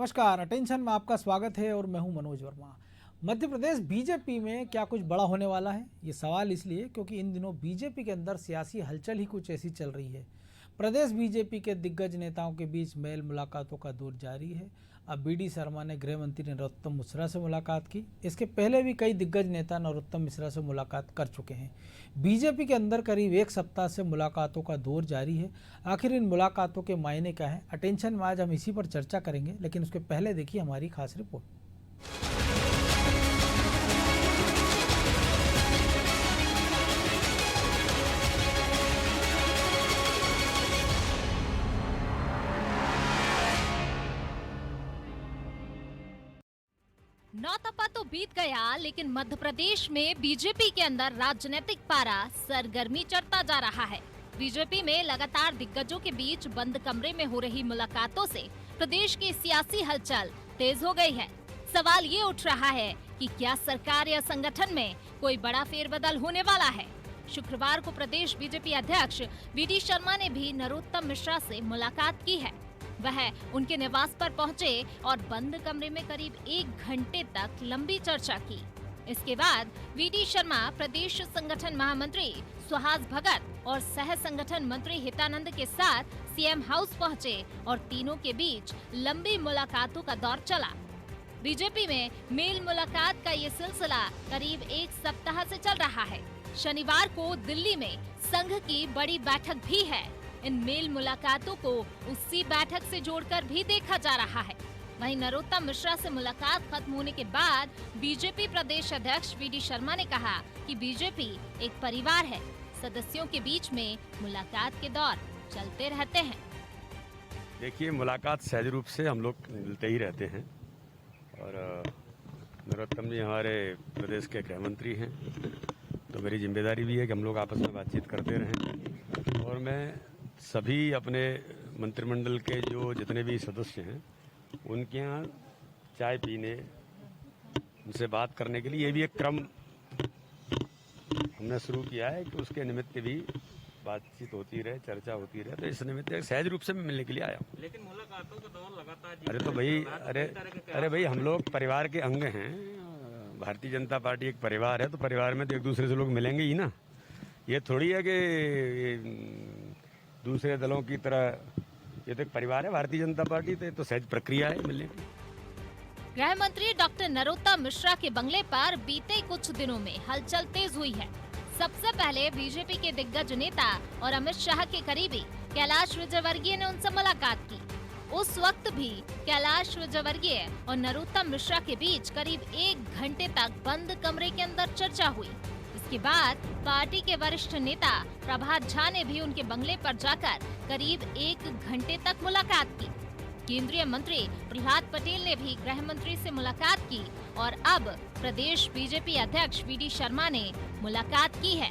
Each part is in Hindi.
नमस्कार, अटेंशन में आपका स्वागत है और मैं हूं मनोज वर्मा। मध्य प्रदेश बीजेपी में क्या कुछ बड़ा होने वाला है? ये सवाल इसलिए क्योंकि इन दिनों बीजेपी के अंदर सियासी हलचल ही कुछ ऐसी चल रही है। प्रदेश बीजेपी के दिग्गज नेताओं के बीच मेल मुलाकातों का दौर जारी है। अब बीडी शर्मा ने गृह मंत्री नरोत्तम मिश्रा से मुलाकात की। इसके पहले भी कई दिग्गज नेता नरोत्तम मिश्रा से मुलाकात कर चुके हैं। बीजेपी के अंदर करीब एक सप्ताह से मुलाकातों का दौर जारी है। आखिर इन मुलाकातों के मायने क्या हैं? अटेंशन में आज हम इसी पर चर्चा करेंगे, लेकिन उसके पहले देखिए हमारी खास रिपोर्ट। नौतपा तो बीत गया, लेकिन मध्य प्रदेश में बीजेपी के अंदर राजनीतिक पारा सरगर्मी चढ़ता जा रहा है। बीजेपी में लगातार दिग्गजों के बीच बंद कमरे में हो रही मुलाकातों से प्रदेश की सियासी हलचल तेज हो गई है। सवाल ये उठ रहा है कि क्या सरकार या संगठन में कोई बड़ा फेरबदल होने वाला है। शुक्रवार को प्रदेश बीजेपी अध्यक्ष बीडी शर्मा ने भी नरोत्तम मिश्रा से मुलाकात की है। वह उनके निवास पर पहुंचे और बंद कमरे में करीब 1 घंटे तक लंबी चर्चा की। इसके बाद वीडी शर्मा प्रदेश संगठन महामंत्री सुहास भगत और सह संगठन मंत्री हितानंद के साथ सीएम हाउस पहुंचे और तीनों के बीच लंबी मुलाकातों का दौर चला। बीजेपी में मेल मुलाकात का ये सिलसिला करीब 1 सप्ताह से चल रहा है। शनिवार को दिल्ली में संघ की बड़ी बैठक भी है। इन मेल मुलाकातों को उसी बैठक से जोड़कर भी देखा जा रहा है। वहीं नरोत्तम मिश्रा से मुलाकात खत्म होने के बाद बीजेपी प्रदेश अध्यक्ष वीडी शर्मा ने कहा कि बीजेपी एक परिवार है। सदस्यों के बीच में मुलाकात के दौर चलते रहते हैं। देखिए, मुलाकात सहज रूप से हम लोग मिलते ही रहते हैं और नरोत्तम जी हमारे प्रदेश के गृह मंत्री हैं, तो मेरी जिम्मेदारी भी है कि हम लोग आपस में बातचीत करते रहें। और मैं सभी अपने मंत्रिमंडल के जो जितने भी सदस्य हैं उनके यहाँ चाय पीने, उनसे बात करने के लिए ये भी एक क्रम हमने शुरू किया है कि उसके निमित्त भी बातचीत होती रहे, चर्चा होती रहे। तो इस निमित्त सहज रूप से मैं मिलने के लिए आया हूँ। लेकिन मुलाकातों का दौर लगातार अरे तो भाई अरे भाई हम लोग परिवार के अंग हैं। भारतीय जनता पार्टी एक परिवार है, तो परिवार में तो एक दूसरे से लोग मिलेंगे ही ना। ये थोड़ी है कि दूसरे दलों की तरह, ये तो एक परिवार है भारतीय जनता पार्टी, तो सहज प्रक्रिया है मिलने की। गृह मंत्री डॉक्टर नरोत्तम मिश्रा के बंगले पर बीते कुछ दिनों में हलचल तेज हुई है। सबसे पहले बीजेपी के दिग्गज नेता और अमित शाह के करीबी कैलाश विजयवर्गीय ने उनसे मुलाकात की। उस वक्त भी कैलाश विजयवर्गीय और नरोत्तम मिश्रा के बीच करीब 1 घंटे तक बंद कमरे के अंदर चर्चा हुई। इसके बाद पार्टी के वरिष्ठ नेता प्रभात झा ने भी उनके बंगले पर जाकर करीब 1 घंटे तक मुलाकात की। केंद्रीय मंत्री प्रहलाद पटेल ने भी गृह मंत्री से मुलाकात की और अब प्रदेश बीजेपी अध्यक्ष वीडी शर्मा ने मुलाकात की है।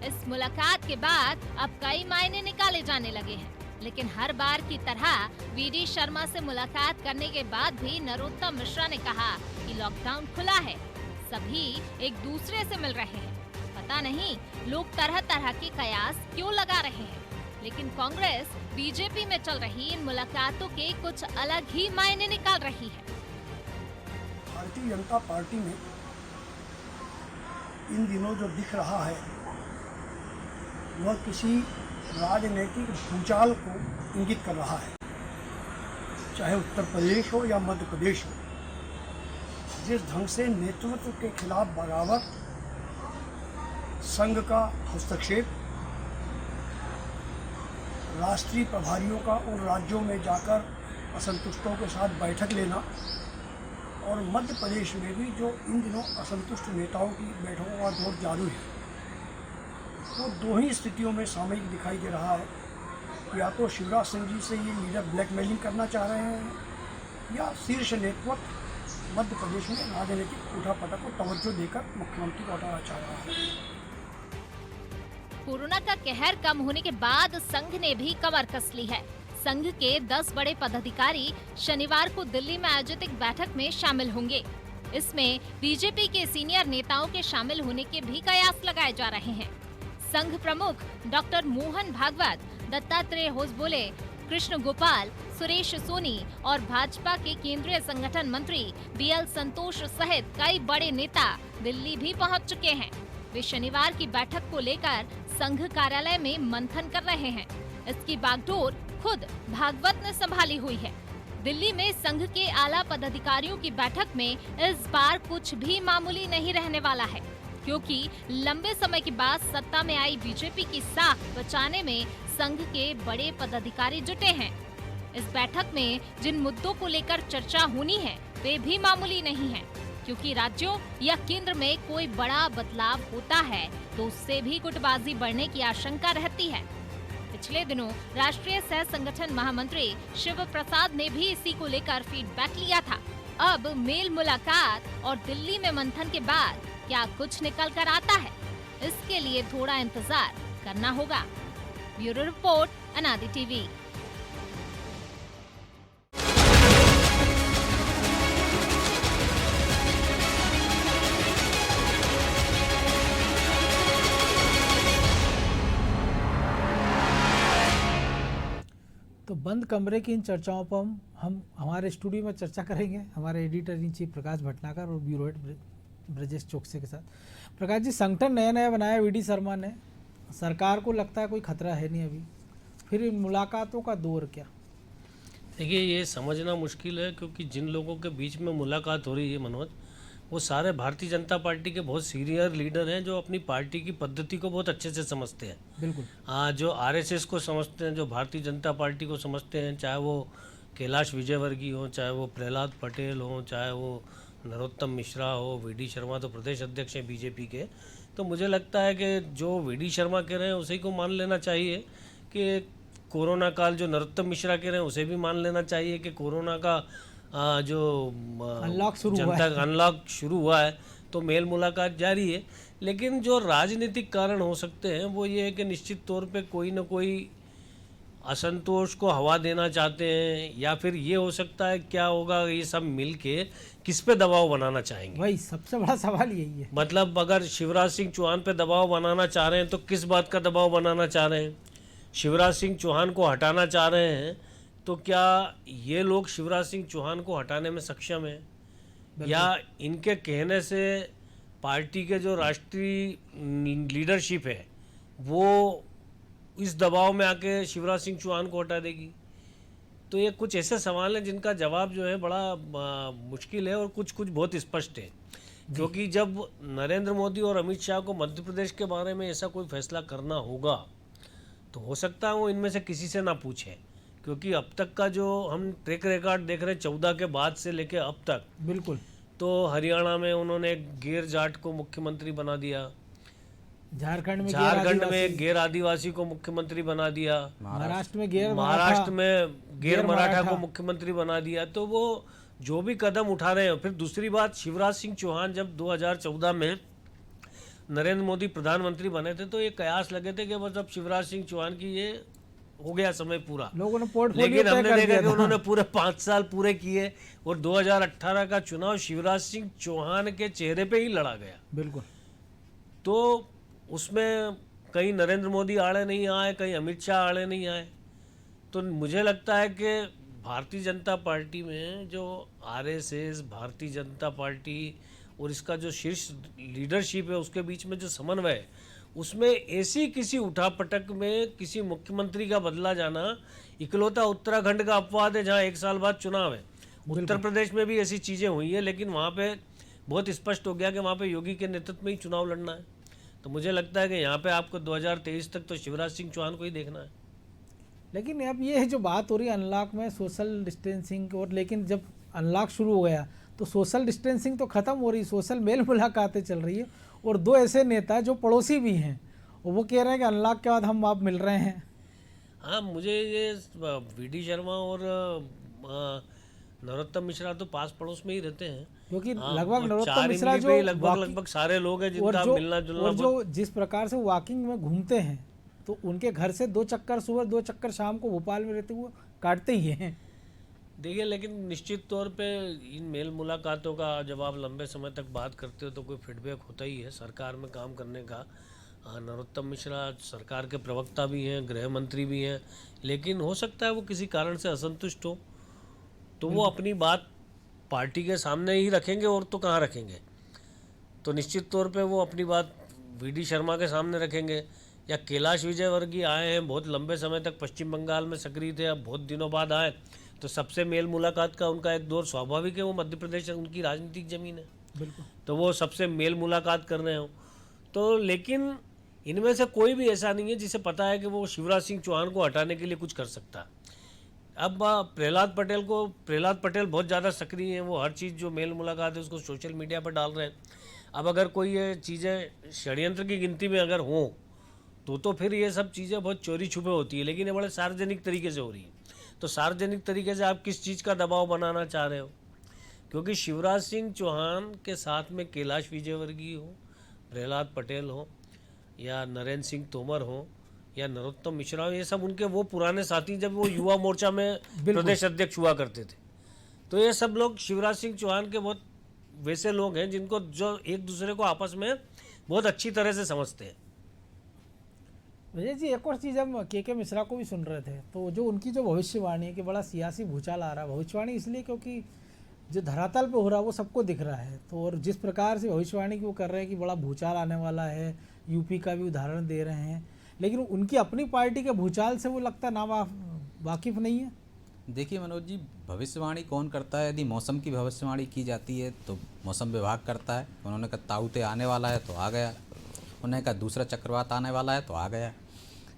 इस मुलाकात के बाद अब कई मायने निकाले जाने लगे हैं, लेकिन हर बार की तरह वीडी शर्मा से मुलाकात करने के बाद भी नरोत्तम मिश्रा ने कहा कि लॉकडाउन खुला है, सभी एक दूसरे से मिल रहे हैं। पता नहीं लोग तरह तरह के कयास क्यों लगा रहे हैं, लेकिन कांग्रेस बीजेपी में चल रही इन मुलाकातों के कुछ अलग ही मायने निकाल रही है। भारतीय जनता पार्टी में इन दिनों जो दिख रहा है वह किसी राजनीतिक भूचाल को इंगित कर रहा है। चाहे उत्तर प्रदेश हो या मध्य प्रदेश हो, जिस ढंग से नेतृत्व के खिलाफ बगावत, संघ का हस्तक्षेप, राष्ट्रीय प्रभारियों का उन राज्यों में जाकर असंतुष्टों के साथ बैठक लेना और मध्य प्रदेश में भी जो इन दिनों असंतुष्ट नेताओं की बैठकों का दौर जारी है, वो दो ही स्थितियों में सामयिक दिखाई दे रहा है। या तो शिवराज सिंह जी से ये लीडर ब्लैकमेलिंग करना चाह रहे हैं या शीर्ष नेतृत्व मध्य प्रदेश में राजनीतिक उठापटक को तवज्जो देकर मुख्यमंत्री को हटाना चाह रहा है। कोरोना का कहर कम होने के बाद संघ ने भी कमर कस ली है। संघ के 10 बड़े पदाधिकारी शनिवार को दिल्ली में आयोजित एक बैठक में शामिल होंगे। इसमें बीजेपी के सीनियर नेताओं के शामिल होने के भी कयास लगाए जा रहे हैं। संघ प्रमुख डॉक्टर मोहन भागवत, दत्तात्रेय होसबोले, कृष्ण गोपाल, सुरेश सोनी और भाजपा के केंद्रीय संगठन मंत्री बीएल संतोष सहित कई बड़े नेता दिल्ली भी पहुंच चुके हैं। वे शनिवार की बैठक को लेकर संघ कार्यालय में मंथन कर रहे हैं। इसकी बागडोर खुद भागवत ने संभाली हुई है। दिल्ली में संघ के आला पदाधिकारियों की बैठक में इस बार कुछ भी मामूली नहीं रहने वाला है, क्योंकि लंबे समय के बाद सत्ता में आई बीजेपी की साख बचाने में संघ के बड़े पदाधिकारी जुटे हैं। इस बैठक में जिन मुद्दों को लेकर चर्चा होनी है वे भी मामूली नहीं है, क्योंकि राज्यों या केंद्र में कोई बड़ा बदलाव होता है तो उससे भी गुटबाजी बढ़ने की आशंका रहती है। पिछले दिनों राष्ट्रीय सह संगठन महामंत्री शिव प्रसाद ने भी इसी को लेकर फीडबैक लिया था। अब मेल मुलाकात और दिल्ली में मंथन के बाद क्या कुछ निकल कर आता है, इसके लिए थोड़ा इंतजार करना होगा। ब्यूरो रिपोर्ट, अनादि टीवी। तो बंद कमरे की इन चर्चाओं पर हम हमारे स्टूडियो में चर्चा करेंगे हमारे एडिटर इन चीफ प्रकाश भटनागर और ब्यूरो हेड ब्रजेश चौकसे के साथ। प्रकाश जी, संगठन नया नया बनाया वीडी शर्मा ने, सरकार को लगता है कोई खतरा है नहीं अभी, फिर इन मुलाकातों का दौर क्या? देखिए, ये समझना मुश्किल है, क्योंकि जिन लोगों के बीच में मुलाकात हो रही है मनोज, वो सारे भारतीय जनता पार्टी के बहुत सीनियर लीडर हैं जो अपनी पार्टी की पद्धति को बहुत अच्छे से समझते हैं। बिल्कुल। जो आरएसएस को समझते हैं, जो भारतीय जनता पार्टी को समझते हैं, चाहे वो कैलाश विजयवर्गीय हो, चाहे वो प्रहलाद पटेल हो, चाहे वो नरोत्तम मिश्रा हो, वीडी शर्मा तो प्रदेश अध्यक्ष हैं बीजेपी के। तो मुझे लगता है कि जो वीडी शर्मा कह रहे हैं उसी को मान लेना चाहिए कि कोरोना काल, जो नरोत्तम मिश्रा कह रहे हैं उसे भी मान लेना चाहिए कि कोरोना का जो अनलॉक शुरू हुआ है, तो मेल मुलाकात जारी है। लेकिन जो राजनीतिक कारण हो सकते हैं वो ये है कि निश्चित तौर पे कोई ना कोई असंतोष को हवा देना चाहते हैं, या फिर ये हो सकता है क्या होगा, ये सब मिल के किस पे दबाव बनाना चाहेंगे। वही सबसे बड़ा सवाल यही है। मतलब अगर शिवराज सिंह चौहान पे दबाव बनाना चाह रहे हैं तो किस बात का दबाव बनाना चाह रहे हैं? शिवराज सिंह चौहान को हटाना चाह रहे हैं तो क्या ये लोग शिवराज सिंह चौहान को हटाने में सक्षम हैं, या इनके कहने से पार्टी के जो राष्ट्रीय लीडरशिप है वो इस दबाव में आके शिवराज सिंह चौहान को हटा देगी? तो ये कुछ ऐसे सवाल हैं जिनका जवाब जो है बड़ा मुश्किल है, और कुछ कुछ बहुत स्पष्ट है। क्योंकि जब नरेंद्र मोदी और अमित शाह को मध्य प्रदेश के बारे में ऐसा कोई फैसला करना होगा तो हो सकता है वो इनमें से किसी से ना पूछे, क्योंकि अब तक का जो हम ट्रैक रिकॉर्ड देख रहे हैं 14 के बाद से लेके अब तक, बिल्कुल, तो हरियाणा में उन्होंने गैर जाट को मुख्यमंत्री बना दिया, झारखंड में एक गैर आदिवासी को मुख्यमंत्री बना दिया, महाराष्ट्र में गैर मराठा को मुख्यमंत्री बना दिया। तो वो जो भी कदम उठा रहे हैं। फिर दूसरी बात, शिवराज सिंह चौहान जब 2014 में नरेंद्र मोदी प्रधानमंत्री बने थे तो ये कयास लगे थे कि बस अब शिवराज सिंह चौहान की ये हो गया समय पूरा, लोगों ने पोर्टफोलियो लेकिन हमने देखा कि उन्होंने पूरे 5 साल पूरे किए, और 2018 का चुनाव शिवराज सिंह चौहान के चेहरे पे ही लड़ा गया। बिल्कुल। तो उसमें कहीं नरेंद्र मोदी आड़े नहीं आए, कहीं अमित शाह आड़े नहीं आए। तो मुझे लगता है कि भारतीय जनता पार्टी में जो आरएसएस, भारतीय जनता पार्टी और इसका जो शीर्ष लीडरशिप है उसके बीच में जो समन्वय है, उसमें ऐसी किसी उठापटक में किसी मुख्यमंत्री का बदला जाना इकलौता उत्तराखंड का अपवाद है जहां 1 साल बाद चुनाव है। उत्तर प्रदेश में भी ऐसी चीज़ें हुई है, लेकिन वहाँ पे बहुत स्पष्ट हो गया कि वहाँ पे योगी के नेतृत्व में ही चुनाव लड़ना है। तो मुझे लगता है कि यहाँ पे आपको 2023 तक तो शिवराज सिंह चौहान को ही देखना है। लेकिन अब ये जो बात हो रही है अनलॉक में सोशल डिस्टेंसिंग, और लेकिन जब अनलॉक शुरू हो गया तो सोशल डिस्टेंसिंग तो ख़त्म हो रही, सोशल मेल मुलाकातें चल रही है, और 2 ऐसे नेता जो पड़ोसी भी हैं और वो कह रहे हैं कि अनलॉक के बाद हम आप मिल रहे हैं। हाँ, मुझे ये वीडी शर्मा और नरोत्तम मिश्रा तो पास पड़ोस में ही रहते हैं, क्योंकि लगभग नरोत्तम मिश्रा जो लगभग सारे लोग हैं जिनका मिलना जुलना, और जो जिस प्रकार से वॉकिंग में घूमते हैं तो उनके घर से 2 चक्कर सुबह 2 चक्कर शाम को भोपाल में रहते हुए काटते ही हैं। देखिए, लेकिन निश्चित तौर पे इन मेल मुलाकातों का जब आप लंबे समय तक बात करते हो तो कोई फीडबैक होता ही है। सरकार में काम करने का नरोत्तम मिश्रा सरकार के प्रवक्ता भी हैं, गृह मंत्री भी हैं, लेकिन हो सकता है वो किसी कारण से असंतुष्ट हो, तो वो अपनी बात पार्टी के सामने ही रखेंगे, और तो कहाँ रखेंगे। तो निश्चित तौर पे वो अपनी बात वीडी शर्मा के सामने रखेंगे, या कैलाश विजयवर्गीय आए हैं, बहुत लंबे समय तक पश्चिम बंगाल में सक्रिय थे, अब बहुत दिनों बाद आए, तो सबसे मेल मुलाकात का उनका एक दौर स्वाभाविक है, वो मध्य प्रदेश उनकी राजनीतिक ज़मीन है, बिल्कुल। तो वो सबसे मेल मुलाकात कर रहे हो। तो लेकिन इनमें से कोई भी ऐसा नहीं है जिसे पता है कि वो शिवराज सिंह चौहान को हटाने के लिए कुछ कर सकता है। अब प्रहलाद पटेल बहुत ज़्यादा सक्रिय हैं, वो हर चीज़ जो मेल मुलाकात है उसको सोशल मीडिया पर डाल रहे हैं। अब अगर कोई ये चीज़ें षड्यंत्र की गिनती में अगर हों तो फिर ये सब चीज़ें बहुत चोरी छुपे होती है, लेकिन ये बड़े सार्वजनिक तरीके से हो रही है। तो सार्वजनिक तरीके से आप किस चीज़ का दबाव बनाना चाह रहे हो? क्योंकि शिवराज सिंह चौहान के साथ में कैलाश विजयवर्गीय हो, प्रहलाद पटेल हो, या नरेंद्र सिंह तोमर हो, या नरोत्तम मिश्रा हो, ये सब उनके वो पुराने साथी जब वो युवा मोर्चा में प्रदेश अध्यक्ष हुआ करते थे। तो ये सब लोग शिवराज सिंह चौहान के बहुत वैसे लोग हैं जिनको जो एक दूसरे को आपस में बहुत अच्छी तरह से समझते हैं। विजय जी, एक और चीज़ हम के मिश्रा को भी सुन रहे थे, तो जो उनकी जो भविष्यवाणी है कि बड़ा सियासी भूचाल आ रहा है, भविष्यवाणी इसलिए क्योंकि जो धरातल पे हो रहा है वो सबको दिख रहा है, तो और जिस प्रकार से भविष्यवाणी की वो कर रहे हैं कि बड़ा भूचाल आने वाला है, यूपी का भी उदाहरण दे रहे हैं, लेकिन उनकी अपनी पार्टी के भूचाल से वो लगता ना वाकिफ नहीं है। देखिए मनोज जी, भविष्यवाणी कौन करता है? यदि मौसम की भविष्यवाणी की जाती है तो मौसम विभाग करता है। उन्होंने कहा ताऊते आने वाला है तो आ गया, उन्होंने कहा दूसरा चक्रवात आने वाला है तो आ गया।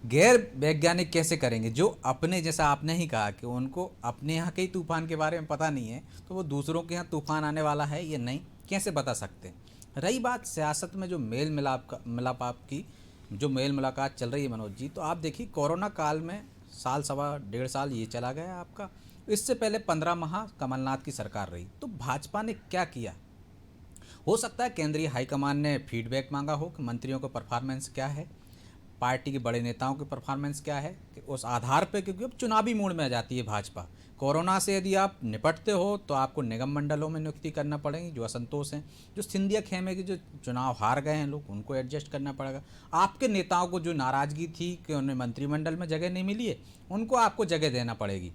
गैर वैज्ञानिक कैसे करेंगे? जो अपने, जैसा आपने ही कहा कि उनको अपने यहाँ के ही तूफान के बारे में पता नहीं है, तो वो दूसरों के यहाँ तूफान आने वाला है या नहीं कैसे बता सकते? रही बात सियासत में जो मेल मिलाप की जो मेल मुलाकात चल रही है मनोज जी, तो आप देखिए कोरोना काल में साल सवा डेढ़ साल ये चला गया आपका, इससे पहले 15 माह कमलनाथ की सरकार रही, तो भाजपा ने क्या किया? हो सकता है केंद्रीय हाईकमान ने फीडबैक मांगा हो कि मंत्रियों का परफॉर्मेंस क्या है, पार्टी के बड़े नेताओं की परफॉर्मेंस क्या है, कि उस आधार पे, क्योंकि अब चुनावी मोड में आ जाती है भाजपा। कोरोना से यदि आप निपटते हो तो आपको निगम मंडलों में नियुक्ति करना पड़ेगी, जो असंतोष हैं, जो सिंधिया खेमे के जो चुनाव हार गए हैं लोग, उनको एडजस्ट करना पड़ेगा। आपके नेताओं को जो नाराज़गी थी कि उन्हें मंत्रिमंडल में जगह नहीं मिली है, उनको आपको जगह देना पड़ेगी।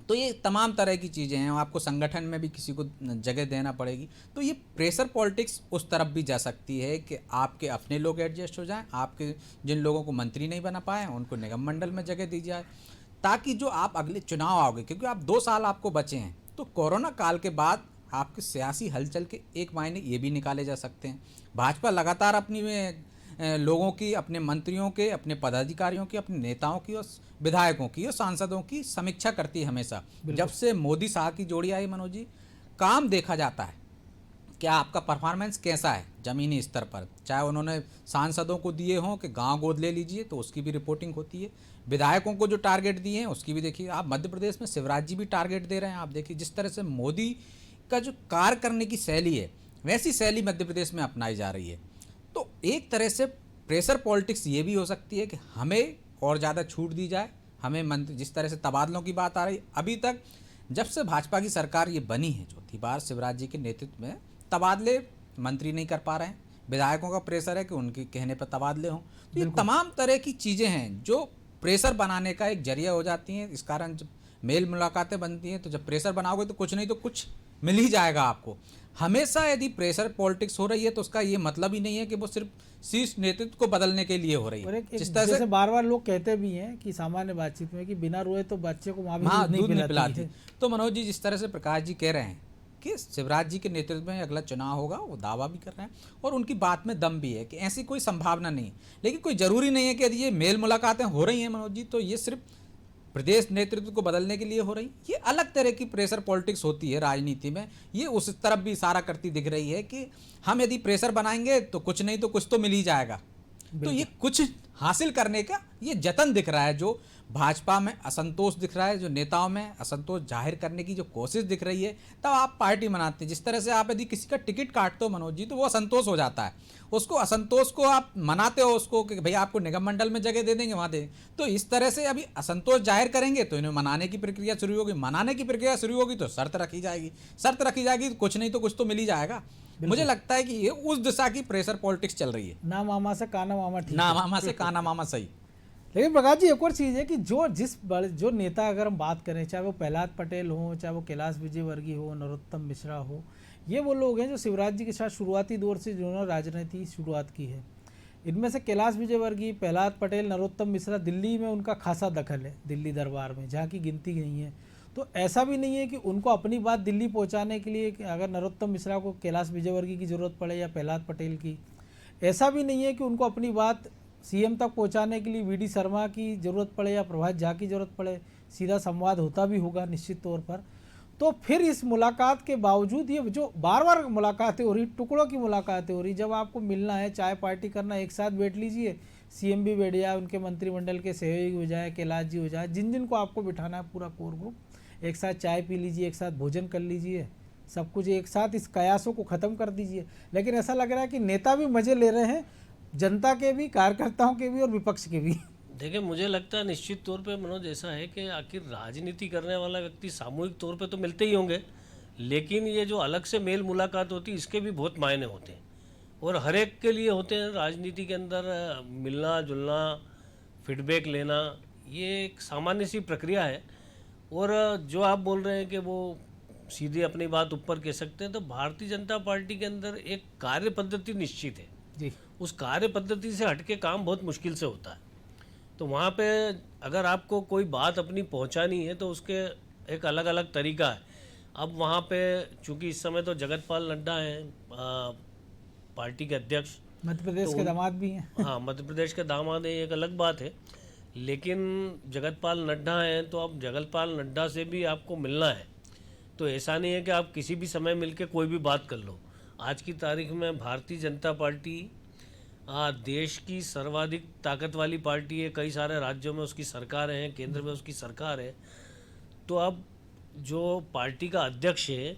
तो ये तमाम तरह की चीज़ें हैं, आपको संगठन में भी किसी को जगह देना पड़ेगी। तो ये प्रेशर पॉलिटिक्स उस तरफ भी जा सकती है कि आपके अपने लोग एडजस्ट हो जाएं, आपके जिन लोगों को मंत्री नहीं बना पाए उनको निगम मंडल में जगह दी जाए, ताकि जो आप अगले चुनाव आओगे, क्योंकि आप 2 साल आपको बचे हैं, तो कोरोना काल के बाद आपके सियासी हलचल के एक मायने ये भी निकाले जा सकते हैं। भाजपा लगातार अपनी लोगों की, अपने मंत्रियों के, अपने पदाधिकारियों की, अपने नेताओं की और विधायकों की और सांसदों की समीक्षा करती है हमेशा। जब से मोदी शाह की जोड़ी आई मनोज जी, काम देखा जाता है कि आपका परफॉर्मेंस कैसा है ज़मीनी स्तर पर, चाहे उन्होंने सांसदों को दिए हों कि गांव गोद ले लीजिए तो उसकी भी रिपोर्टिंग होती है, विधायकों को जो टारगेट दिए हैं उसकी भी देखिए। आप मध्य प्रदेश में शिवराज जी भी टारगेट दे रहे हैं, आप देखिए जिस तरह से मोदी का जो कार्य करने की शैली है वैसी शैली मध्य प्रदेश में अपनाई जा रही है। तो एक तरह से प्रेशर पॉलिटिक्स ये भी हो सकती है कि हमें और ज़्यादा छूट दी जाए, हमें मंत्री, जिस तरह से तबादलों की बात आ रही, अभी तक जब से भाजपा की सरकार ये बनी है चौथी बार शिवराज जी के नेतृत्व में, तबादले मंत्री नहीं कर पा रहे हैं, विधायकों का प्रेशर है कि उनके कहने पर तबादले हों। तो ये तमाम तरह की चीज़ें हैं जो प्रेशर बनाने का एक जरिया हो जाती हैं। इस कारण जब मेल मुलाकातें बनती हैं तो जब प्रेशर बनाओगे तो कुछ नहीं तो कुछ मिल ही जाएगा आपको। हमेशा यदि प्रेशर पॉलिटिक्स हो रही है तो उसका ये मतलब ही नहीं है कि वो सिर्फ शीर्ष नेतृत्व को बदलने के लिए हो रही है। जिस तरह से बार बार लोग कहते भी हैं कि सामान्य बातचीत में कि बिना रोए तो बच्चे को माँ भी दूध नहीं पिलाती। तो मनोज जी, जिस तरह से प्रकाश जी कह रहे हैं कि शिवराज जी के नेतृत्व में अगला चुनाव होगा, वो दावा भी कर रहे हैं और उनकी बात में दम भी है कि ऐसी कोई संभावना नहीं है। लेकिन कोई ज़रूरी नहीं है कि यदि ये मेल मुलाकातें हो रही हैं मनोज जी तो ये सिर्फ प्रदेश नेतृत्व को बदलने के लिए हो रही। ये अलग तरह की प्रेशर पॉलिटिक्स होती है राजनीति में, ये उस तरफ भी इशारा करती दिख रही है कि हम यदि प्रेशर बनाएंगे तो कुछ नहीं तो कुछ तो मिल ही जाएगा। तो ये कुछ हासिल करने का ये जतन दिख रहा है, जो भाजपा में असंतोष दिख रहा है, जो नेताओं में असंतोष जाहिर करने की जो कोशिश दिख रही है, तब आप पार्टी बनाते हैं। जिस तरह से आप यदि किसी का टिकट काटते हो मनोज जी तो वो असंतोष हो जाता है, उसको असंतोष को आप मनाते हो उसको कि भैया आपको निगम मंडल में जगह दे देंगे, वहाँ दे। तो इस तरह से अभी असंतोष जाहिर करेंगे तो इन्हें मनाने की प्रक्रिया शुरू होगी, मनाने की प्रक्रिया शुरू होगी तो शर्त रखी जाएगी, शर्त रखी जाएगी तो कुछ नहीं तो कुछ तो मिल ही जाएगा। मुझे लगता है कि ये उस दिशा की प्रेशर पॉलिटिक्स चल रही है। ना मामा से काना मामा ठीक ना है। मामा से काना मामा सही। लेकिन प्रकाश जी एक और चीज़ है कि जो नेता अगर हम बात करें, चाहे वो प्रहलाद पटेल हो, चाहे वो कैलाश विजयवर्गीय हो, नरोत्तम मिश्रा हो, ये वो लोग हैं जो शिवराज जी के साथ शुरुआती दौर से जिन्होंने राजनीति शुरुआत की है। इनमें से कैलाश विजयवर्गीय, प्रहलाद पटेल, नरोत्तम मिश्रा, दिल्ली में उनका खासा दखल है, दिल्ली दरबार में, जहाँ की गिनती नहीं है। तो ऐसा भी नहीं है कि उनको अपनी बात दिल्ली पहुँचाने के लिए अगर नरोत्तम मिश्रा को कैलाश विजयवर्गीय की ज़रूरत पड़े या प्रहलाद पटेल की, ऐसा भी नहीं है कि उनको अपनी बात सीएम तक पहुंचाने के लिए वीडी शर्मा की ज़रूरत पड़े या प्रभात झा की ज़रूरत पड़े। सीधा संवाद होता भी होगा निश्चित तौर पर। तो फिर इस मुलाकात के बावजूद ये जो बार बार मुलाकातें हो रही, टुकड़ों की मुलाकातें हो रही, जब आपको मिलना है, चाय पार्टी करना, एक साथ बैठ लीजिए, सीएम भी बैठ जाए, उनके मंत्रिमंडल के सहयोगी हो जाए, कैलाश जी हो जाए, जिन जिन को आपको बिठाना है पूरा कोर ग्रुप, एक साथ चाय पी लीजिए, एक साथ भोजन कर लीजिए, सब कुछ एक साथ, इस कयासों को ख़त्म कर दीजिए। लेकिन ऐसा लग रहा है कि नेता भी मज़े ले रहे हैं, जनता के भी, कार्यकर्ताओं के भी और विपक्ष के भी। देखिए, मुझे लगता है निश्चित तौर पे मनोज ऐसा है कि आखिर राजनीति करने वाला व्यक्ति सामूहिक तौर पे तो मिलते ही होंगे, लेकिन ये जो अलग से मेल मुलाकात होती है इसके भी बहुत मायने होते हैं और हर एक के लिए होते हैं। राजनीति के अंदर मिलना जुलना, फीडबैक लेना, ये एक सामान्य सी प्रक्रिया है। और जो आप बोल रहे हैं कि वो सीधे अपनी बात ऊपर कह सकते हैं, तो भारतीय जनता पार्टी के अंदर एक कार्य पद्धति निश्चित है जी। उस कार्य पद्धति से हटके काम बहुत मुश्किल से होता है। तो वहाँ पे अगर आपको कोई बात अपनी पहुँचानी है तो उसके एक अलग अलग तरीका है। अब वहाँ पे चूँकि इस समय तो जगतपाल नड्डा हैं पार्टी के अध्यक्ष, मध्य प्रदेश के दामाद भी हैं। हाँ, मध्य प्रदेश के दामाद हैं, एक अलग बात है, लेकिन जगतपाल नड्डा हैं तो अब जगतपाल नड्डा से भी आपको मिलना है। तो ऐसा नहीं है कि आप किसी भी समय मिलके कोई भी बात कर लो। आज की तारीख में भारतीय जनता पार्टी देश की सर्वाधिक ताकत वाली पार्टी है। कई सारे राज्यों में उसकी सरकार है, केंद्र में उसकी सरकार है। तो अब जो पार्टी का अध्यक्ष है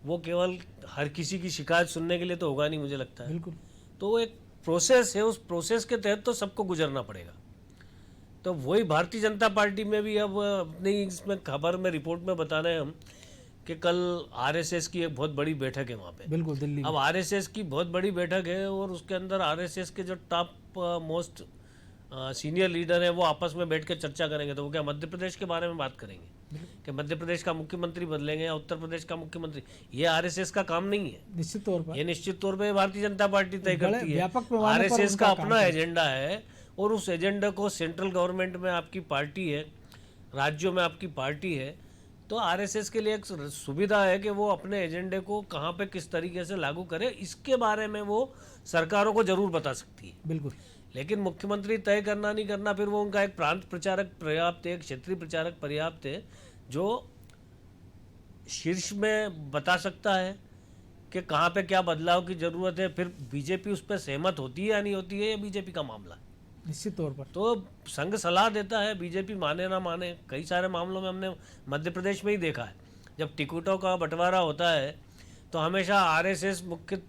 वो केवल हर किसी की शिकायत सुनने के लिए तो होगा नहीं, मुझे लगता है। बिल्कुल। तो एक प्रोसेस है, उस प्रोसेस के तहत तो सबको गुजरना पड़ेगा। तो वही भारतीय जनता पार्टी में भी अब अपनी इसमें खबर में रिपोर्ट में बता रहे हैं हम कि कल आरएसएस की एक बहुत बड़ी बैठक है वहाँ पे। बिल्कुल, दिल्ली में। अब आरएसएस की बहुत बड़ी बैठक है और उसके अंदर आरएसएस के जो टॉप मोस्ट सीनियर लीडर हैं वो आपस में बैठ कर चर्चा करेंगे। तो वो क्या मध्य प्रदेश के बारे में बात करेंगे कि मध्य प्रदेश का मुख्यमंत्री बदलेंगे या उत्तर प्रदेश का मुख्यमंत्री? ये आरएसएस का काम नहीं है। निश्चित तौर पर ये निश्चित तौर पे भारतीय जनता पार्टी तय करती है। व्यापक पैमाने पर आरएसएस उनका का काम अपना है। एजेंडा है और उस एजेंडा को सेंट्रल गवर्नमेंट में आपकी पार्टी है, राज्यों में आपकी पार्टी है, तो आरएसएस के लिए एक सुविधा है कि वो अपने एजेंडे को कहाँ पे किस तरीके से लागू करे, इसके बारे में वो सरकारों को जरूर बता सकती है। बिल्कुल। लेकिन मुख्यमंत्री तय करना नहीं करना, फिर वो उनका एक प्रांत प्रचारक पर्याप्त है, एक क्षेत्रीय प्रचारक पर्याप्त है जो शीर्ष में बता सकता है कि कहाँ पे क्या बदलाव की जरूरत है। फिर बीजेपी उस पर सहमत होती है या नहीं होती है, ये बीजेपी का मामला है। निश्चित तौर पर तो संघ सलाह देता है, बीजेपी माने ना माने। कई सारे मामलों में हमने मध्य प्रदेश में ही देखा है, जब टिकटों का बंटवारा होता है तो हमेशा आरएसएस मुख्य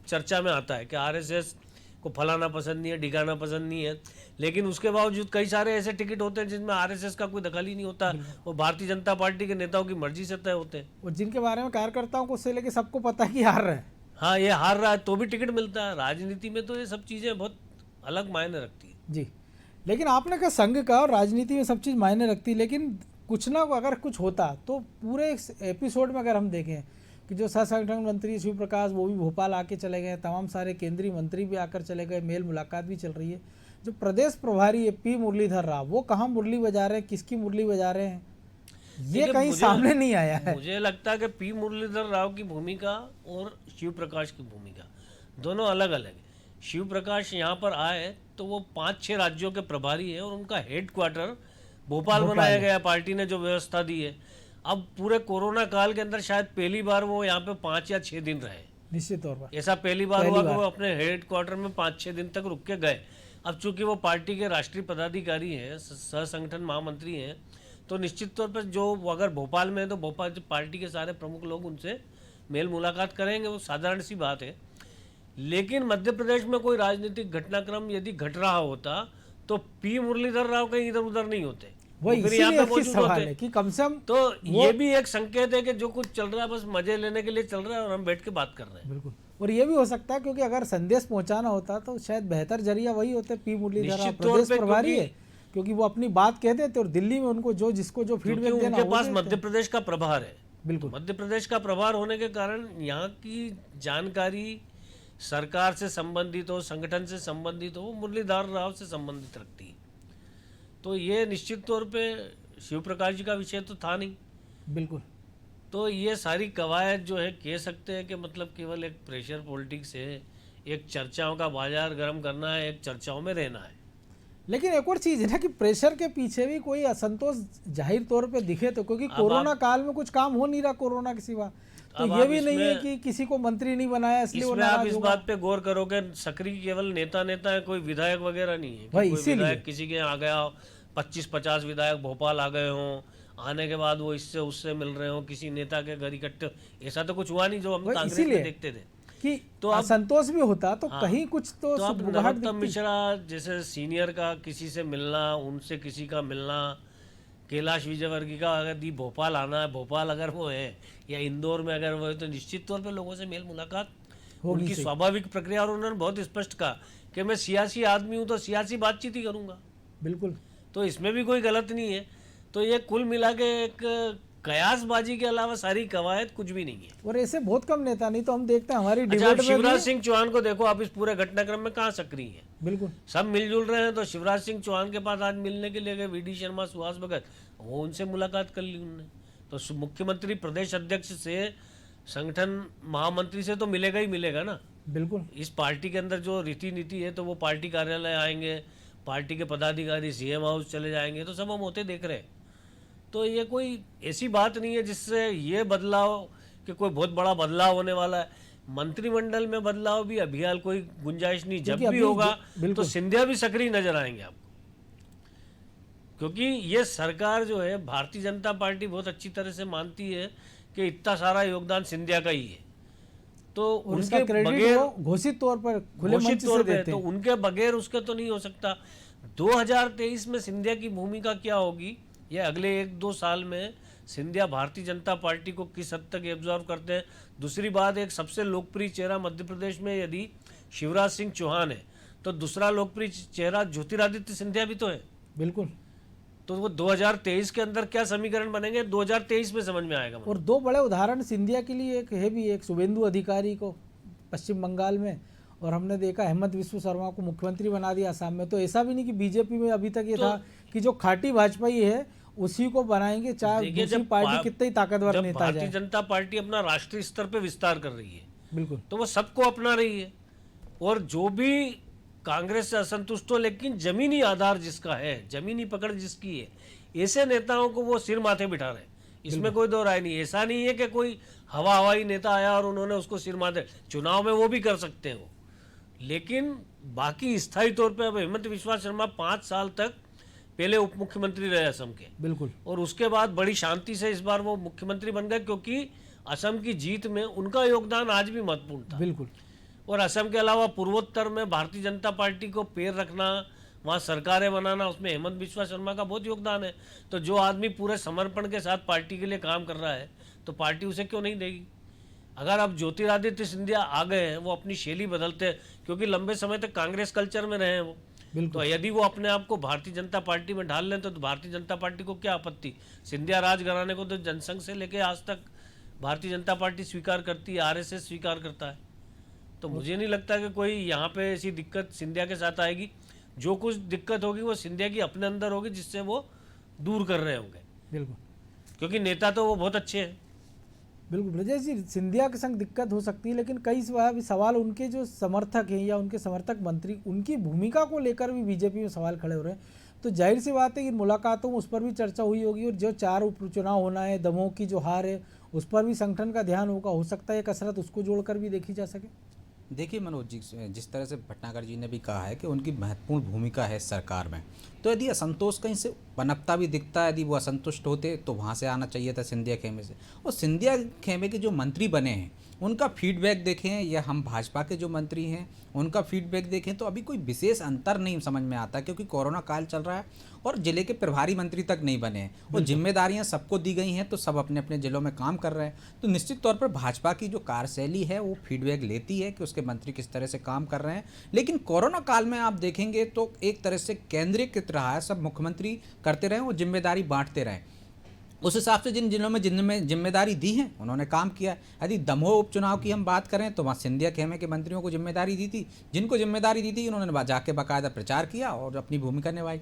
चर्चा में आता है कि आरएसएस को फलाना पसंद नहीं है, ढिकाना पसंद नहीं है, लेकिन उसके बावजूद कई सारे ऐसे टिकट होते हैं जिनमें आरएसएस का कोई दखल ही नहीं होता और भारतीय जनता पार्टी के नेताओं की मर्जी से तय होते हैं। और जिनके बारे में कार्यकर्ताओं को उससे लेके सबको पता है कि हार रहे हैं। हाँ, ये हार रहा है तो भी टिकट मिलता है। राजनीति में तो ये सब चीज़ें बहुत अलग मायने रखती है। जी। लेकिन आपने कहा संघ का और राजनीति में सब चीज़ मायने रखती है, लेकिन कुछ ना अगर कुछ होता तो पूरे एपिसोड में अगर हम देखें कि जो सह संगठन मंत्री शिव प्रकाश वो भी भोपाल आके चले गए, तमाम सारे केंद्रीय मंत्री भी आकर चले गए, मेल मुलाकात भी चल रही है। जो प्रदेश प्रभारी है पी मुरलीधर राव, वो कहाँ मुरली बजा रहे हैं, किसकी मुरली बजा रहे हैं, ये कहीं सामने नहीं आया है। मुझे लगता है कि पी मुरलीधर राव की भूमिका और शिव प्रकाश की भूमिका दोनों अलग अलग है। शिव प्रकाश यहाँ पर आए तो वो 5-6 राज्यों के प्रभारी है और उनका हेडक्वार्टर भोपाल बनाया गया, पार्टी ने जो व्यवस्था दी है। अब पूरे कोरोना काल के अंदर शायद पहली बार वो यहाँ पे 5 या 6 दिन रहे। निश्चित तौर पर ऐसा पहली बार हुआ कि वो अपने हेडक्वार्टर में 5-6 दिन तक रुक के गए। अब चूंकि वो पार्टी के राष्ट्रीय पदाधिकारी हैं, सह संगठन महामंत्री हैं, तो निश्चित तौर पर जो अगर भोपाल में है तो भोपाल पार्टी के सारे प्रमुख लोग उनसे मेल मुलाकात करेंगे, वो साधारण सी बात है। लेकिन मध्य प्रदेश में कोई राजनीतिक घटनाक्रम यदि घट रहा होता तो पी मुरलीधर राव कहीं इधर उधर नहीं होते, वही फिर यहाँ पे इसीलिए अच्छी मौजूद सवाल होते। है कि कम से कम तो ये भी एक संकेत है कि जो कुछ चल रहा है बस मजे लेने के लिए चल रहा है और हम बैठ के बात कर रहे हैं। बिल्कुल और ये भी हो सकता है क्योंकि अगर संदेश पहुंचाना होता तो शायद बेहतर जरिया वही होते पी मुरलीधर निश्चित तौर प्रदेश पे, प्रभारी है, क्योंकि वो अपनी बात कहते थे और दिल्ली में उनको जो जिसको जो क्योंकि फीडबैक देना उनके वो पास देते मध्य हैं। प्रदेश का प्रभार है। बिल्कुल मध्य प्रदेश का प्रभार होने के कारण यहाँ की जानकारी सरकार से संबंधित हो, संगठन से संबंधित हो, वो मुरलीधर राव से संबंधित रखती है। तो ये निश्चित तौर पे शिव प्रकाश जी का विषय तो था नहीं। बिल्कुल तो ये सारी कवायद जो है कह सकते हैं कि मतलब केवल एक प्रेशर पॉलिटिक्स है, एक चर्चाओं का बाजार गर्म करना है, एक चर्चाओं में रहना है। लेकिन एक और चीज है ना कि प्रेशर के पीछे भी कोई असंतोष जाहिर तौर पे दिखे तो, क्योंकि कोरोना काल में कुछ काम हो नहीं रहा कोरोना के सिवा, तो अब ये आप भी नहीं है इसमें- कि किसी को मंत्री नहीं बनाया इसलिए वो इसमें आप नाराज इस होगा। बात पे गौर करोगे, सक्रिय केवल नेता है, कोई विधायक वगैरह नहीं है कि भाई, कोई इसीलिए। विधायक किसी के यहाँ आ गया हो, 25-50 विधायक भोपाल आ गए हों, आने के बाद वो इससे उससे मिल रहे हो, किसी नेता के घर इकट्ठे, ऐसा तो कुछ हुआ नहीं जो हम भाई, कांग्रेस इसीलिए में देखते थे। कि तो अब- असंतोष भी होता तो हाँ। कहीं कुछ तो तो अब सुगबुगाहट नरोत्तम दिखती। मिश्रा जैसे सीनियर का किसी से मिलना, उनसे किसी का मिलना, कैलाश विजयवर्गीय का अगर दी भोपाल आना है, भोपाल अगर वो है या इंदौर में अगर वो है, तो निश्चित तौर पे लोगों से मेल मुलाकात होगी उनकी सही। स्वाभाविक प्रक्रिया। और उन्होंने बहुत स्पष्ट कहा कि मैं सियासी आदमी हूँ तो सियासी बातचीत ही करूँगा, बिल्कुल तो इसमें भी कोई गलत नहीं है। तो ये कुल मिला के एक कयासबाजी के अलावा सारी कवायद कुछ भी नहीं है। और ऐसे बहुत कम नेता, नहीं तो हम देखते हैं हमारी अच्छा, डिबेट आप में शिवराज भी। सिंह चौहान को देखो, आप इस पूरे घटनाक्रम में कहाँ सक्रिय हैं? बिल्कुल सब मिलजुल रहे हैं, तो शिवराज सिंह चौहान के पास आज मिलने के लिए गए वीडी शर्मा, सुहास भगत, वो उनसे मुलाकात कर ली उन्होंने। तो मुख्यमंत्री प्रदेश अध्यक्ष से, संगठन महामंत्री से तो मिलेगा ही मिलेगा ना। बिल्कुल इस पार्टी के अंदर जो रीति नीति है, तो वो पार्टी कार्यालय आएंगे, पार्टी के पदाधिकारी सीएम हाउस चले जाएंगे, तो सब हम होते देख रहे हैं। तो ये कोई ऐसी बात नहीं है जिससे ये बदलाव कि कोई बहुत बड़ा बदलाव होने वाला है। मंत्रिमंडल में बदलाव भी अभी हाल कोई गुंजाइश नहीं, जब क्योंकि भी अभी होगा बिल्कुल। तो सिंधिया भी सक्रिय नजर आएंगे आपको, क्योंकि ये सरकार जो है, भारतीय जनता पार्टी बहुत अच्छी तरह से मानती है कि इतना सारा योगदान सिंधिया का ही है। तो और उसका उनके क्रेडिट बगैर वो घोषित तौर पर खुले मंच घोषित से तौर पे, देते तो हैं। उनके बगैर उसके तो नहीं हो सकता। 2023 में सिंधिया की भूमिका क्या होगी, या अगले 1-2 साल में सिंधिया भारतीय जनता पार्टी को किस हद तक एब्जॉर्व करते हैं। दूसरी बात, एक सबसे लोकप्रिय चेहरा मध्य प्रदेश में यदि शिवराज सिंह चौहान है, तो दूसरा लोकप्रिय चेहरा ज्योतिरादित्य सिंधिया भी तो है। बिल्कुल। तो वो 2023 के अंदर क्या समीकरण बनेंगे, 2023 में समझ में आएगा। और दो बड़े उदाहरण सिंधिया के लिए एक है भी, एक शुभेंदु अधिकारी को पश्चिम बंगाल में, और हमने देखा हेमंत विश्व शर्मा को मुख्यमंत्री बना दिया असम में। तो ऐसा भी नहीं कि बीजेपी में अभी तक ये था कि जो खाटी भाजपाई है उसी को बनाएंगे, चाहे देखिए, दूसरी जब पार्टी कितनी ताकतवर जब नेता भारतीय जाए। जनता पार्टी अपना राष्ट्रीय स्तर पे विस्तार कर रही है, बिल्कुल तो वो सबको अपना रही है। और जो भी कांग्रेस से असंतुष्ट हो, लेकिन जमीनी आधार जिसका है, जमीनी पकड़ जिसकी है, ऐसे नेताओं को वो सिर माथे बिठा रहे हैं। इसमें कोई दो राय नहीं। ऐसा नहीं है कि कोई हवाई नेता आया और उन्होंने उसको सिर माथे, चुनाव में वो भी कर सकते हैं वो, लेकिन बाकी स्थायी तौर पे अब हेमंत विश्वा शर्मा 5 साल तक पहले उप मुख्यमंत्री रहे असम के, बिल्कुल और उसके बाद बड़ी शांति से इस बार वो मुख्यमंत्री बन गए, क्योंकि असम की जीत में उनका योगदान आज भी महत्वपूर्ण था। बिल्कुल। और असम के अलावा पूर्वोत्तर में भारतीय जनता पार्टी को पैर रखना, वहाँ सरकारें बनाना, उसमें हेमंत बिस्वा शर्मा का बहुत योगदान है। तो जो आदमी पूरे समर्पण के साथ पार्टी के लिए काम कर रहा है, तो पार्टी उसे क्यों नहीं देगी। अगर अब ज्योतिरादित्य सिंधिया आ गए हैं, वो अपनी शैली बदलते हैं, क्योंकि लंबे समय तक कांग्रेस कल्चर में रहे हैं वो, तो यदि वो अपने आप को भारतीय जनता पार्टी में ढाल लें तो भारतीय जनता पार्टी को क्या आपत्ति। सिंधिया राज घराने को तो जनसंघ से लेके आज तक भारतीय जनता पार्टी स्वीकार करती है, आरएसएस स्वीकार करता है। तो मुझे नहीं लगता कि कोई यहाँ पे ऐसी दिक्कत सिंधिया के साथ आएगी। जो कुछ दिक्कत होगी वो सिंधिया की अपने अंदर होगी, जिससे वो दूर कर रहे होंगे, बिल्कुल क्योंकि नेता तो वो बहुत अच्छे हैं। बिल्कुल ब्रजेश जी, सिंधिया के संग दिक्कत हो सकती है, लेकिन कई सवाल उनके जो समर्थक हैं या उनके समर्थक मंत्री, उनकी भूमिका को लेकर भी बीजेपी में सवाल खड़े हो रहे हैं। तो जाहिर सी बात है कि मुलाकातों में उस पर भी चर्चा हुई होगी, और जो 4 उपचुनाव होना है, दमोह की जो हार है, उस पर भी संगठन का ध्यान होगा। हो सकता है ये कसरत उसको जोड़कर भी देखी जा सके। देखिए मनोज जी, जिस तरह से भटनागर जी ने भी कहा है कि उनकी महत्वपूर्ण भूमिका है सरकार में, तो यदि असंतोष कहीं से पनपता भी दिखता है, यदि वो असंतुष्ट होते तो वहाँ से आना चाहिए था सिंधिया खेमे से। और सिंधिया खेमे के जो मंत्री बने हैं उनका फीडबैक देखें या हम भाजपा के जो मंत्री हैं उनका फीडबैक देखें तो अभी कोई विशेष अंतर नहीं समझ में आता, क्योंकि कोरोना काल चल रहा है और जिले के प्रभारी मंत्री तक नहीं बने हैं। वो जिम्मेदारियां सबको दी गई हैं तो सब अपने अपने जिलों में काम कर रहे हैं। तो निश्चित तौर पर भाजपा की जो कार्यशैली है वो फीडबैक लेती है कि उसके मंत्री किस तरह से काम कर रहे हैं। लेकिन कोरोना काल में आप देखेंगे तो एक तरह से केंद्रीकृत रहा है, सब मुख्यमंत्री करते रहे, वो जिम्मेदारी बांटते रहे। उस हिसाब से जिन जिलों में जिनमें जिम्मेदारी दी है उन्होंने काम किया। यदि दमोह उपचुनाव की हम बात करें तो वहाँ सिंधिया खेमे के मंत्रियों को जिम्मेदारी दी थी, जिनको जिम्मेदारी दी थी उन्होंने जाके बाकायदा प्रचार किया और अपनी भूमिका निभाई।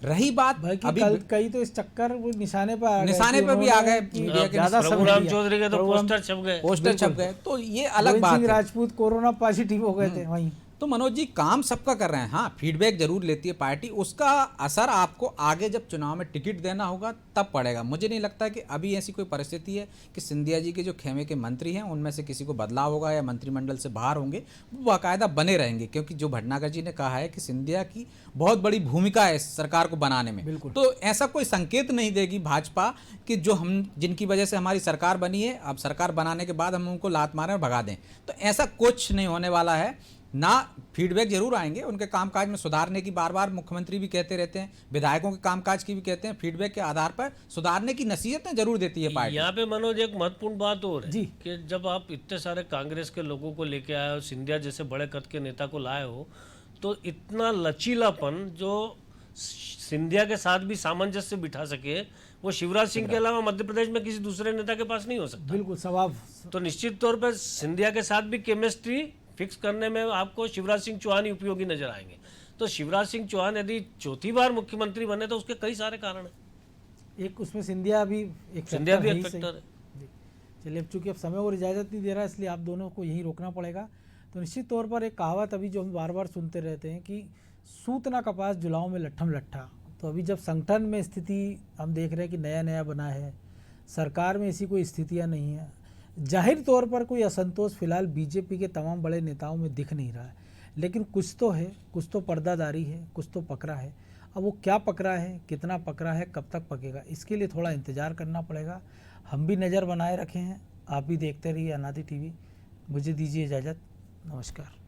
रही बात भाई कि अभी कई तो इस चक्कर वो निशाने पर आ गए, निशाने कि पर भी आ गए, उन्होंने कि मीडिया के ज्यादा प्रभु समय राम दिया। चौधरी के तो प्रभु राम- पोस्टर छप गए। पोस्टर छप गए, तो ये अलग गोविंद बात सिंह है। राजपूत कोरोना पॉजिटिव हो गए थे वहीं। तो मनोज जी काम सबका कर रहे हैं। हाँ, फीडबैक जरूर लेती है पार्टी, उसका असर आपको आगे जब चुनाव में टिकट देना होगा तब पड़ेगा। मुझे नहीं लगता कि अभी ऐसी कोई परिस्थिति है कि सिंधिया जी के जो खेमे के मंत्री हैं उनमें से किसी को बदलाव होगा या मंत्रिमंडल से बाहर होंगे, वो बाकायदा बने रहेंगे। क्योंकि जो भटनागर जी ने कहा है कि सिंधिया की बहुत बड़ी भूमिका है सरकार को बनाने में, तो ऐसा कोई संकेत नहीं देगी भाजपा कि जो हम जिनकी वजह से हमारी सरकार बनी है, अब सरकार बनाने के बाद हम उनको लात मारें और भगा दें। तो ऐसा कुछ नहीं होने वाला है ना। फीडबैक जरूर आएंगे, उनके कामकाज में सुधारने की बार बार मुख्यमंत्री भी कहते रहते हैं, विधायकों के कामकाज की भी कहते हैं। फीडबैक के आधार पर सुधारने की नसीहतें जरूर देती है पार्टी। यहाँ पे मनोज एक महत्वपूर्ण बात और है जी। कि जब आप इतने सारे कांग्रेस के लोगों को लेके आए हो, सिंधिया जैसे बड़े कद के नेता को लाए हो, तो इतना लचीलापन जो सिंधिया के साथ भी सामंजस्य बिठा सके वो शिवराज सिंह के अलावा मध्य प्रदेश में किसी दूसरे नेता के पास नहीं हो सकता। बिल्कुल स्वभाव। तो निश्चित तौर पर सिंधिया के साथ भी केमिस्ट्री फिक्स करने में आपको शिवराज सिंह चौहान ही उपयोगी नजर आएंगे। तो शिवराज सिंह चौहान यदि चौथी बार मुख्यमंत्री बने तो उसके कई सारे कारण हैं। एक उसमें सिंधिया भी एक सिंधिया भी फैक्टर एक है ही फैक्टर है। सही। जी। चलिए, अब चूंकि अब समय और इजाज़त नहीं दे रहा है इसलिए आप दोनों को यहीं रोकना पड़ेगा। तो निश्चित तौर पर एक कहावत अभी जो हम बार बार सुनते रहते हैं कि सूत ना कपास जुलाओं में लट्ठम लट्ठा। तो अभी जब संगठन में स्थिति हम देख रहे हैं कि नया नया बना है, सरकार में ऐसी कोई स्थितियाँ नहीं है, जाहिर तौर पर कोई असंतोष फिलहाल बीजेपी के तमाम बड़े नेताओं में दिख नहीं रहा है। लेकिन कुछ तो है, कुछ तो पर्दादारी है, कुछ तो पकड़ा है। अब वो क्या पकड़ा है, कितना पकड़ा है, कब तक पकेगा, इसके लिए थोड़ा इंतज़ार करना पड़ेगा। हम भी नज़र बनाए रखे हैं, आप भी देखते रहिए अनादि टीवी। मुझे दीजिए इजाज़त, नमस्कार।